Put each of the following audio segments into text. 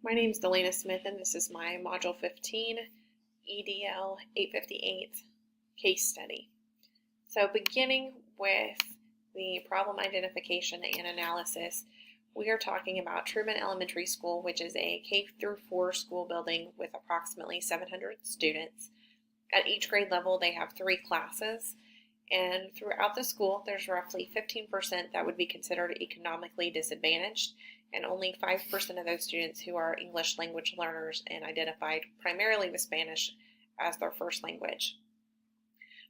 My name is Dalaina Smith, and this is my Module 15 EDL 858 case study. So beginning with the problem identification and analysis, we are talking about Truman Elementary School, which is a K-4 school building with approximately 700 students. At each grade level, they have 3 classes, and throughout the school, there's roughly 15% that would be considered economically disadvantaged, and only 5% of those students who are English language learners and identified primarily with Spanish as their first language.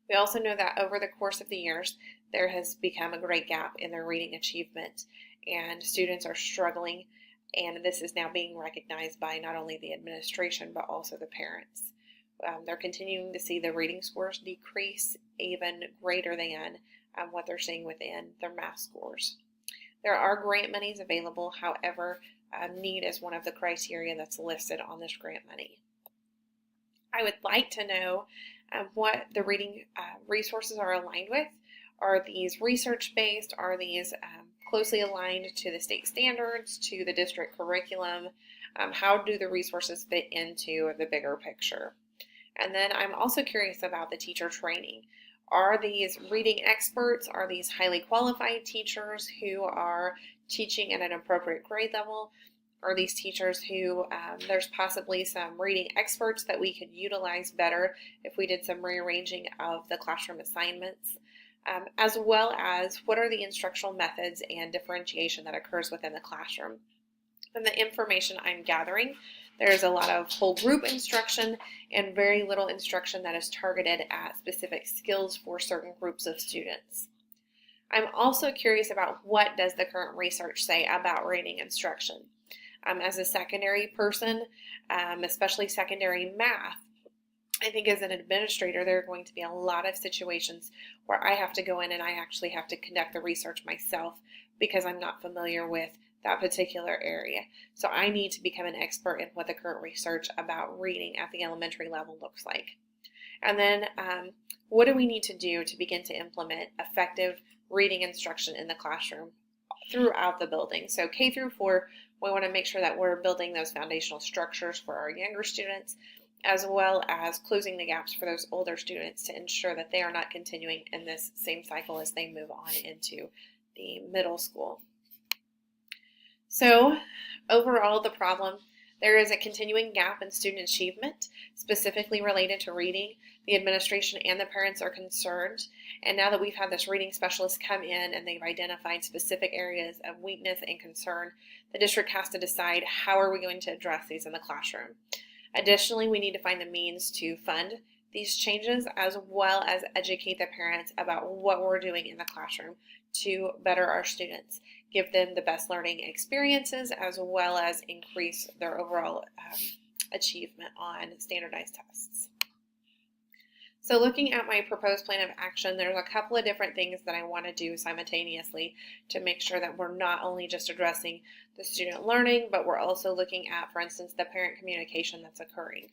We also know that over the course of the years, there has become a great gap in their reading achievement, and students are struggling, and this is now being recognized by not only the administration but also the parents. They're continuing to see the reading scores decrease even greater than what they're seeing within their math scores. There are grant monies available, however, need is one of the criteria that's listed on this grant money. I would like to know what the reading resources are aligned with. Are these research-based? Are these closely aligned to the state standards, to the district curriculum? How do the resources fit into the bigger picture? And then I'm also curious about the teacher training. Are these reading experts? Are these highly qualified teachers who are teaching at an appropriate grade level? Are these teachers who there's possibly some reading experts that we could utilize better if we did some rearranging of the classroom assignments? As well as what are the instructional methods and differentiation that occurs within the classroom? From the information I'm gathering, there's a lot of whole group instruction and very little instruction that is targeted at specific skills for certain groups of students. I'm also curious about what does the current research say about reading instruction. As a secondary person, especially secondary math, I think as an administrator, there are going to be a lot of situations where I have to go in and I actually have to conduct the research myself because I'm not familiar with that particular area. So I need to become an expert in what the current research about reading at the elementary level looks like. And then what do we need to do to begin to implement effective reading instruction in the classroom throughout the building? So K through 4, we want to make sure that we're building those foundational structures for our younger students, as well as closing the gaps for those older students to ensure that they are not continuing in this same cycle as they move on into the middle school. So overall, the problem, there is a continuing gap in student achievement, specifically related to reading. The administration and the parents are concerned, and now that we've had this reading specialist come in and they've identified specific areas of weakness and concern, the district has to decide how are we going to address these in the classroom. Additionally, we need to find the means to fund these changes as well as educate the parents about what we're doing in the classroom to better our students, give them the best learning experiences as well as increase their overall achievement on standardized tests. So looking at my proposed plan of action, there's a couple of different things that I want to do simultaneously to make sure that we're not only just addressing the student learning, but we're also looking at, for instance, the parent communication that's occurring.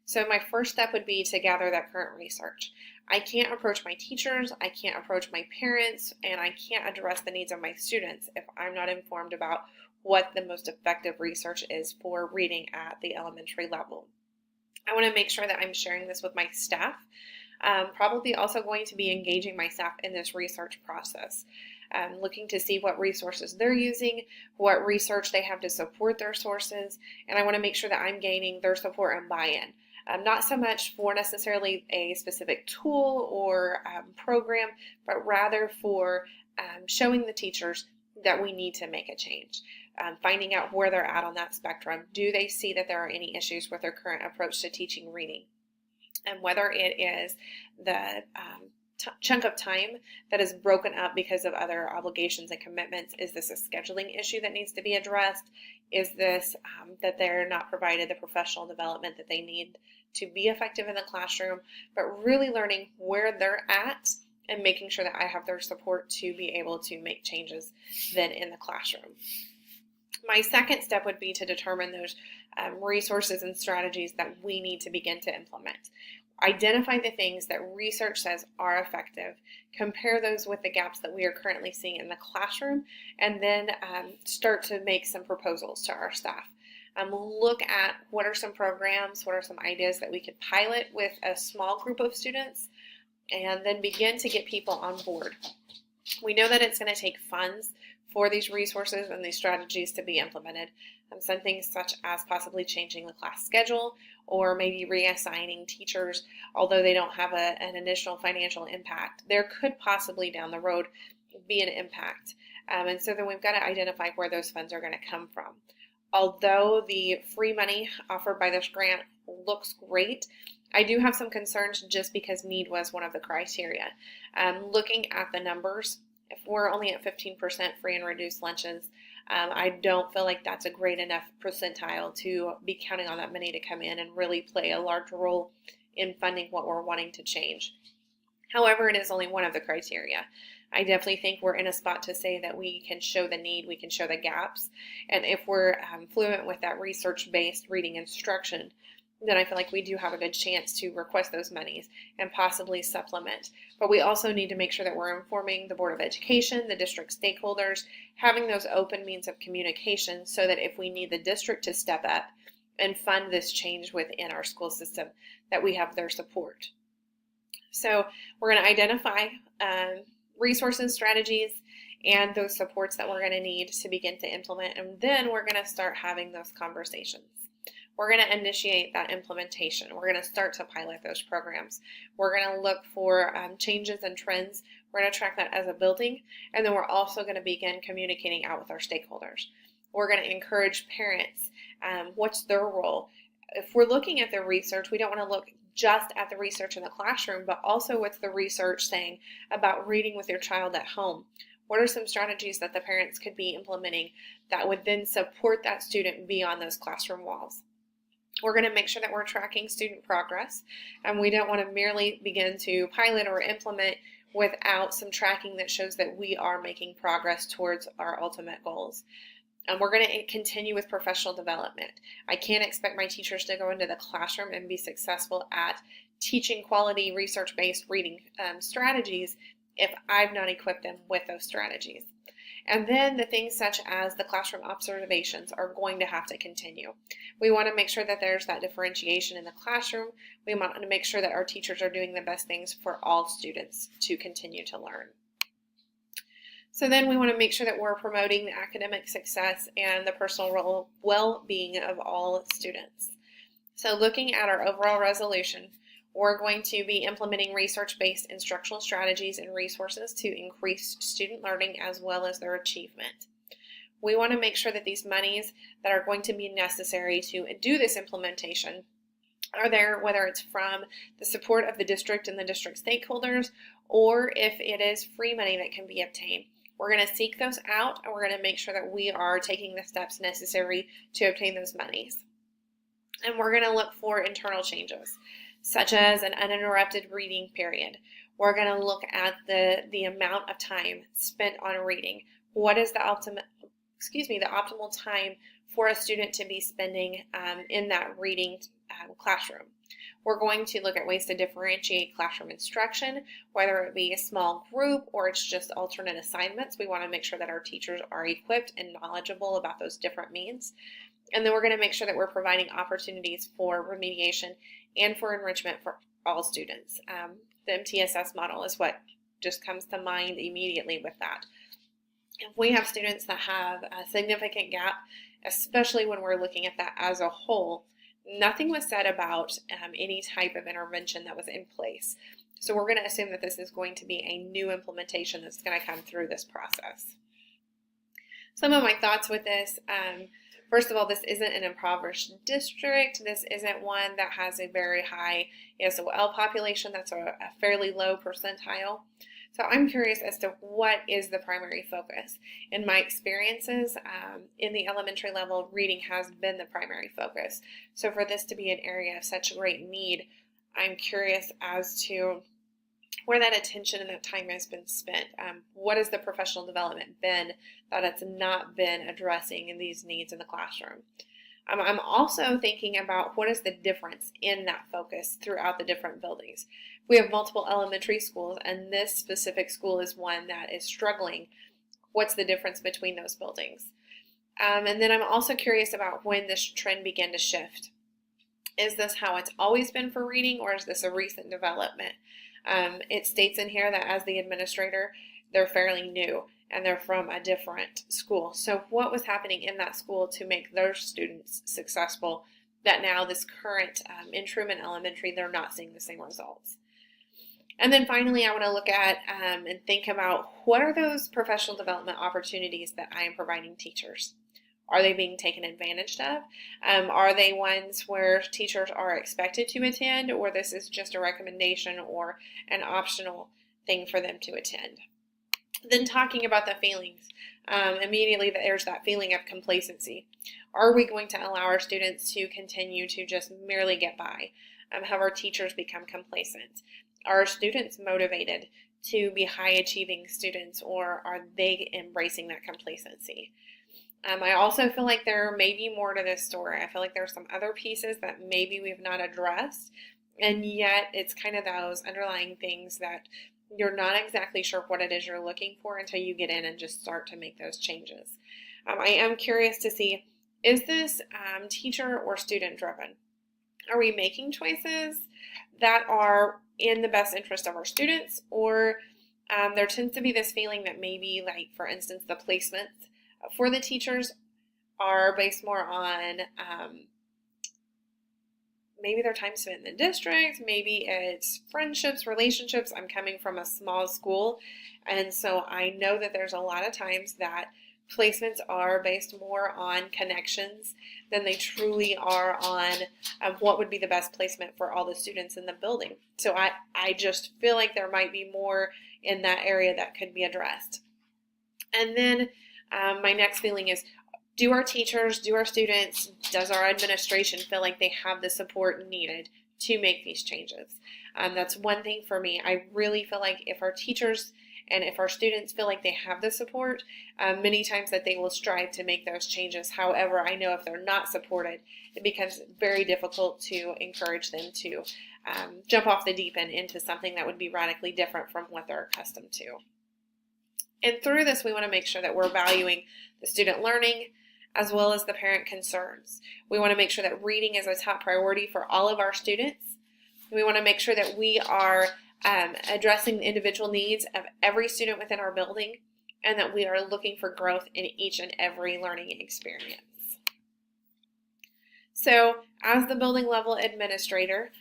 So my first step would be to gather that current research. I can't approach my teachers, I can't approach my parents, and I can't address the needs of my students if I'm not informed about what the most effective research is for reading at the elementary level. I want to make sure that I'm sharing this with my staff. Probably also going to be engaging my staff in this research process. Looking to see what resources they're using, what research they have to support their sources, and I want to make sure that I'm gaining their support and buy-in. Not so much for necessarily a specific tool or program, but rather for showing the teachers that we need to make a change. Finding out where they're at on that spectrum. Do they see that there are any issues with their current approach to teaching reading? And whether it is the chunk of time that is broken up because of other obligations and commitments. Is this a scheduling issue that needs to be addressed? Is this that they're not provided the professional development that they need to be effective in the classroom? But really learning where they're at and making sure that I have their support to be able to make changes then in the classroom. My second step would be to determine those resources and strategies that we need to begin to implement. Identify the things that research says are effective, compare those with the gaps that we are currently seeing in the classroom, and then start to make some proposals to our staff. Look at what are some programs, what are some ideas that we could pilot with a small group of students, and then begin to get people on board. We know that it's going to take funds for these resources and these strategies to be implemented. Some things such as possibly changing the class schedule or maybe reassigning teachers, although they don't have an initial financial impact. There could possibly down the road be an impact. And so then we've got to identify where those funds are going to come from. Although the free money offered by this grant looks great, I do have some concerns just because need was one of the criteria. Looking at the numbers, if we're only at 15% free and reduced lunches, I don't feel like that's a great enough percentile to be counting on that money to come in and really play a large role in funding what we're wanting to change. However, it is only one of the criteria. I definitely think we're in a spot to say that we can show the need, we can show the gaps, and if we're fluent with that research-based reading instruction, then I feel like we do have a good chance to request those monies and possibly supplement. But we also need to make sure that we're informing the Board of Education, the district stakeholders, having those open means of communication so that if we need the district to step up and fund this change within our school system, that we have their support. So we're going to identify resources, strategies, and those supports that we're going to need to begin to implement, and then we're going to start having those conversations. We're going to initiate that implementation. We're going to start to pilot those programs. We're going to look for changes and trends. We're going to track that as a building, and then we're also going to begin communicating out with our stakeholders. We're going to encourage parents. What's their role? If we're looking at the research, we don't want to look just at the research in the classroom, but also what's the research saying about reading with your child at home. What are some strategies that the parents could be implementing that would then support that student beyond those classroom walls? We're going to make sure that we're tracking student progress, and we don't want to merely begin to pilot or implement without some tracking that shows that we are making progress towards our ultimate goals. And we're going to continue with professional development. I can't expect my teachers to go into the classroom and be successful at teaching quality research-based reading strategies if I've not equipped them with those strategies. And then the things such as the classroom observations are going to have to continue. We want to make sure that there's that differentiation in the classroom. We want to make sure that our teachers are doing the best things for all students to continue to learn. So then we want to make sure that we're promoting the academic success and the personal well-being of all students. So looking at our overall resolution, we're going to be implementing research-based instructional strategies and resources to increase student learning as well as their achievement. We want to make sure that these monies that are going to be necessary to do this implementation are there, whether it's from the support of the district and the district stakeholders, or if it is free money that can be obtained. We're going to seek those out, and we're going to make sure that we are taking the steps necessary to obtain those monies. And we're going to look for internal changes, such as an uninterrupted reading period. We're going to look at the amount of time spent on reading. What is the optimal time for a student to be spending in that reading classroom? We're going to look at ways to differentiate classroom instruction, whether it be a small group or it's just alternate assignments. We want to make sure that our teachers are equipped and knowledgeable about those different means. And then we're going to make sure that we're providing opportunities for remediation and for enrichment for all students. The MTSS model is what just comes to mind immediately with that. If we have students that have a significant gap, especially when we're looking at that as a whole, nothing was said about any type of intervention that was in place. So we're going to assume that this is going to be a new implementation that's going to come through this process. Some of my thoughts with this, first of all, this isn't an impoverished district. This isn't one that has a very high ESOL population. That's a fairly low percentile. So I'm curious as to what is the primary focus. In my experiences, in the elementary level, reading has been the primary focus. So for this to be an area of such great need, I'm curious as to where that attention and that time has been spent. What has the professional development been that it's not been addressing in these needs in the classroom? I'm also thinking about what is the difference in that focus throughout the different buildings. We have multiple elementary schools, and this specific school is one that is struggling. What's the difference between those buildings? And then I'm also curious about when this trend began to shift. Is this how it's always been for reading, or is this a recent development? It states in here that as the administrator, they're fairly new and they're from a different school. So what was happening in that school to make their students successful that now this current in Truman Elementary, they're not seeing the same results? And then finally, I want to look at and think about what are those professional development opportunities that I am providing teachers? Are they being taken advantage of? Are they ones where teachers are expected to attend, or this is just a recommendation or an optional thing for them to attend? Then talking about the feelings, immediately there's that feeling of complacency. Are we going to allow our students to continue to just merely get by? Have our teachers become complacent? Are our students motivated to be high achieving students, or are they embracing that complacency? I also feel like there may be more to this story. I feel like there's some other pieces that maybe we've not addressed, and yet it's kind of those underlying things that you're not exactly sure what it is you're looking for until you get in and just start to make those changes. I am curious to see, is this teacher or student driven? Are we making choices that are in the best interest of our students, or there tends to be this feeling that maybe, like for instance, the placements for the teachers are based more on maybe their time spent in the district, maybe it's friendships, relationships. I'm coming from a small school, and so I know that there's a lot of times that placements are based more on connections than they truly are on what would be the best placement for all the students in the building. So I just feel like there might be more in that area that could be addressed. And then my next feeling is, do our teachers, do our students, does our administration feel like they have the support needed to make these changes? That's one thing for me. I really feel like if our teachers and if our students feel like they have the support, many times that they will strive to make those changes. However, I know if they're not supported, it becomes very difficult to encourage them to jump off the deep end into something that would be radically different from what they're accustomed to. And through this, we want to make sure that we're valuing the student learning as well as the parent concerns. We want to make sure that reading is a top priority for all of our students. We want to make sure that we are addressing the individual needs of every student within our building, and that we are looking for growth in each and every learning experience. So as the building level administrator,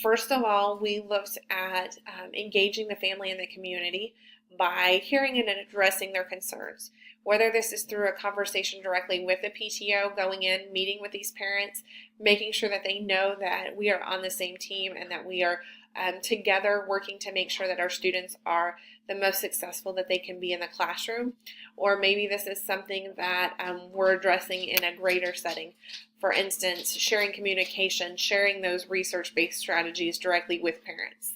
first of all, we looked at engaging the family and the community by hearing and addressing their concerns. Whether this is through a conversation directly with the PTO, going in, meeting with these parents, making sure that they know that we are on the same team and that we are together working to make sure that our students are the most successful that they can be in the classroom. Or maybe this is something that we're addressing in a greater setting. For instance, sharing communication, sharing those research-based strategies directly with parents.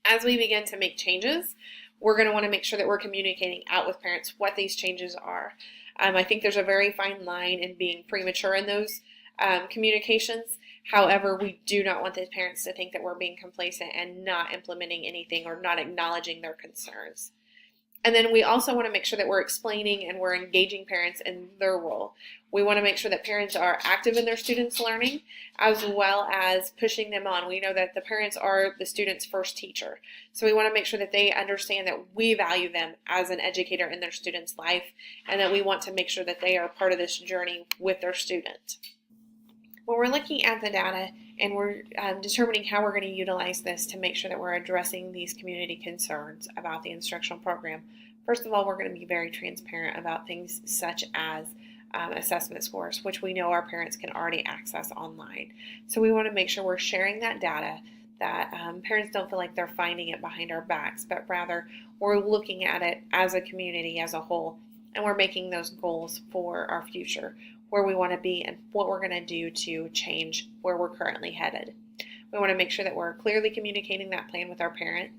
As we begin to make changes, we're going to want to make sure that we're communicating out with parents what these changes are. I think there's a very fine line in being premature in those communications. However, we do not want the parents to think that we're being complacent and not implementing anything or not acknowledging their concerns. And then we also want to make sure that we're explaining and we're engaging parents in their role. We want to make sure that parents are active in their students' learning as well as pushing them on. We know that the parents are the student's first teacher. So we want to make sure that they understand that we value them as an educator in their student's life, and that we want to make sure that they are part of this journey with their student. When we're looking at the data and we're determining how we're going to utilize this to make sure that we're addressing these community concerns about the instructional program, first of all, we're going to be very transparent about things such as assessment scores, which we know our parents can already access online. So we want to make sure we're sharing that data, that parents don't feel like they're finding it behind our backs, but rather we're looking at it as a community as a whole, and we're making those goals for our future, where we want to be and what we're going to do to change where we're currently headed. We want to make sure that we're clearly communicating that plan with our parents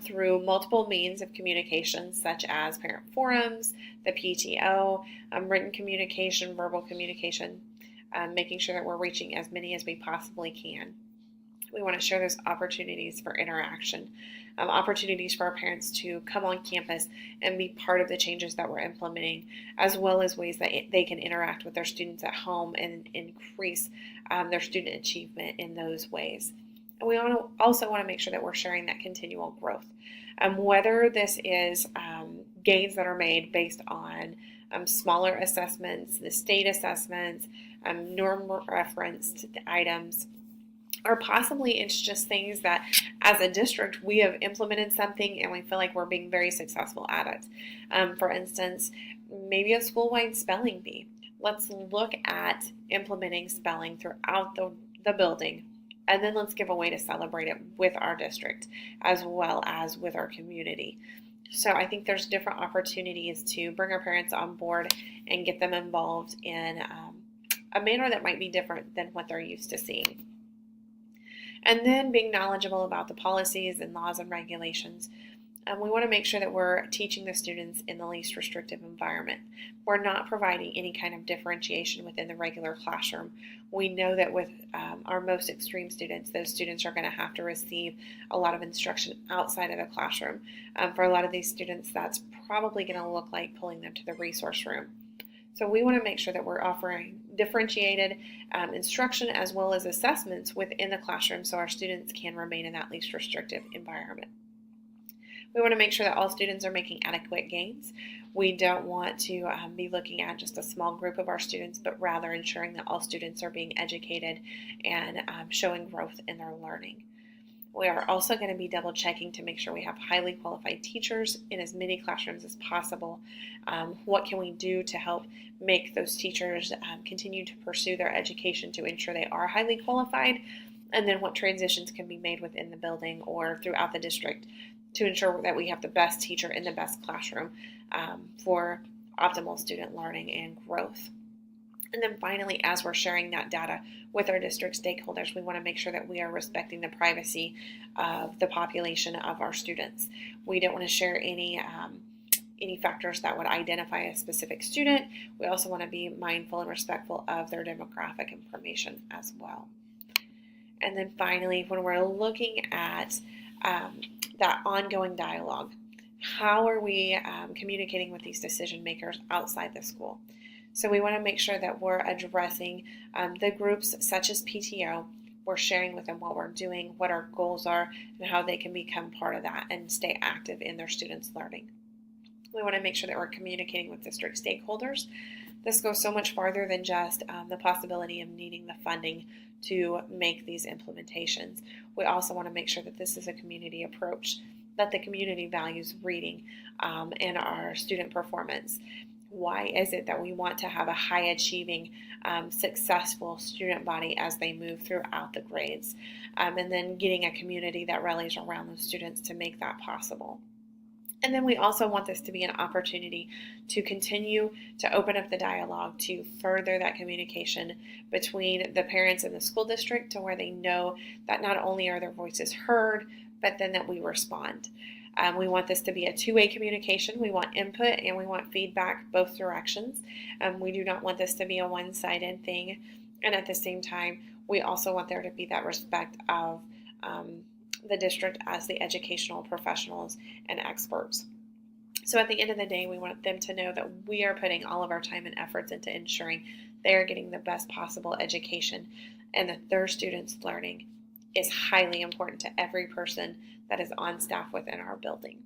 through multiple means of communication, such as parent forums, the PTO, written communication, verbal communication, making sure that we're reaching as many as we possibly can. We want to share those opportunities for interaction, opportunities for our parents to come on campus and be part of the changes that we're implementing, as well as ways that they can interact with their students at home and increase their student achievement in those ways. And we also want to make sure that we're sharing that continual growth, whether this is gains that are made based on smaller assessments, the state assessments, norm referenced items, or possibly it's just things that as a district we have implemented something and we feel like we're being very successful at it. For instance, maybe a school-wide spelling bee. Let's look at implementing spelling throughout the building, and then let's give a way to celebrate it with our district as well as with our community. So I think there's different opportunities to bring our parents on board and get them involved in a manner that might be different than what they're used to seeing. And then being knowledgeable about the policies and laws and regulations. We want to make sure that we're teaching the students in the least restrictive environment. We're not providing any kind of differentiation within the regular classroom. We know that with our most extreme students, those students are going to have to receive a lot of instruction outside of the classroom. For a lot of these students, that's probably going to look like pulling them to the resource room. So we want to make sure that we're offering differentiated instruction as well as assessments within the classroom so our students can remain in that least restrictive environment. We want to make sure that all students are making adequate gains. We don't want to be looking at just a small group of our students, but rather ensuring that all students are being educated and showing growth in their learning. We are also going to be double checking to make sure we have highly qualified teachers in as many classrooms as possible. What can we do to help make those teachers continue to pursue their education to ensure they are highly qualified? And then what transitions can be made within the building or throughout the district to ensure that we have the best teacher in the best classroom for optimal student learning and growth. And then finally, as we're sharing that data with our district stakeholders, we want to make sure that we are respecting the privacy of the population of our students. We don't want to share any factors that would identify a specific student. We also want to be mindful and respectful of their demographic information as well. And then finally, when we're looking at that ongoing dialogue, how are we communicating with these decision makers outside the school? So we want to make sure that we're addressing the groups such as PTO. We're sharing with them what we're doing, what our goals are, and how they can become part of that and stay active in their students' learning. We want to make sure that we're communicating with district stakeholders. This goes so much farther than just the possibility of needing the funding to make these implementations. We also want to make sure that this is a community approach, that the community values reading and our student performance. Why is it that we want to have a high achieving, successful student body as they move throughout the grades? And then getting a community that rallies around those students to make that possible. And then we also want this to be an opportunity to continue to open up the dialogue to further that communication between the parents and the school district to where they know that not only are their voices heard, but then that we respond. We want this to be a two-way communication. We want input and we want feedback both directions. We do not want this to be a one-sided thing. And at the same time, we also want there to be that respect of the district as the educational professionals and experts. So at the end of the day, we want them to know that we are putting all of our time and efforts into ensuring they are getting the best possible education and that their students' learning is highly important to every person that is on staff within our building.